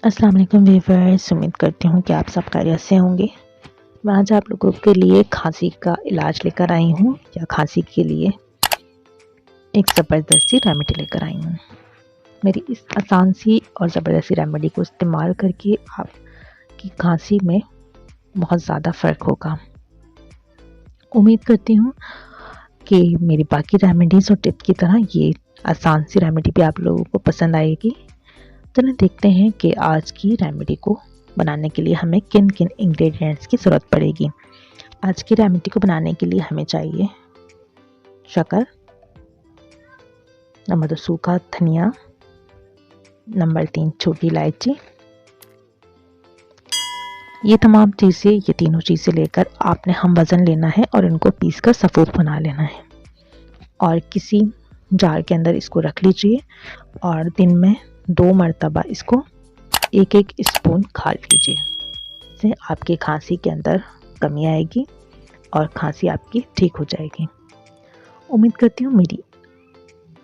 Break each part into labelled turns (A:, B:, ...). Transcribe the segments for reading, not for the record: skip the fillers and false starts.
A: अस्सलाम वालेकुम व्यूअर्स, उम्मीद करती हूँ कि आप सब खैरियत से होंगे। मैं आज आप लोगों के लिए खांसी का इलाज लेकर आई हूँ या खांसी के लिए एक ज़बरदस्त सी रेमेडी लेकर आई हूँ। मेरी इस आसान सी और ज़बरदस्त सी रेमेडी को इस्तेमाल करके आपकी खांसी में बहुत ज़्यादा फ़र्क होगा। उम्मीद करती हूँ कि मेरी बाकी रेमेडीज़ और टिप की तरह ये आसान सी रेमेडी भी आप लोगों को पसंद आएगी। चलिए देखते हैं कि आज की रेमेडी को बनाने के लिए हमें किन किन इंग्रेडिएंट्स की ज़रूरत पड़ेगी। आज की रेमेडी को बनाने के लिए हमें चाहिए शक्कर, नंबर 2 सूखा धनिया, नंबर 3 छोटी इलायची। ये तमाम चीज़ें, ये तीनों चीज़ें लेकर आपने हम वज़न लेना है और इनको पीस कर सफ़ूद बना लेना है और किसी जार के अंदर इसको रख लीजिए और दिन में 2 मरतबा इसको एक एक स्पून खा लीजिए। इससे आपकी खांसी के अंदर कमी आएगी और खांसी आपकी ठीक हो जाएगी। उम्मीद करती हूँ मेरी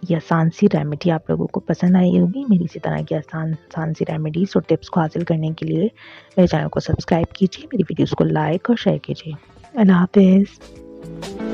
A: ये आसान सी रेमेडी आप लोगों को पसंद आई होगी। मेरी इसी तरह की आसान सी रेमेडीज़ और टिप्स को हासिल करने के लिए मेरे चैनल को सब्सक्राइब कीजिए, मेरी वीडियोज़ को लाइक और शेयर कीजिए। अल्लाह हाफ़िज़।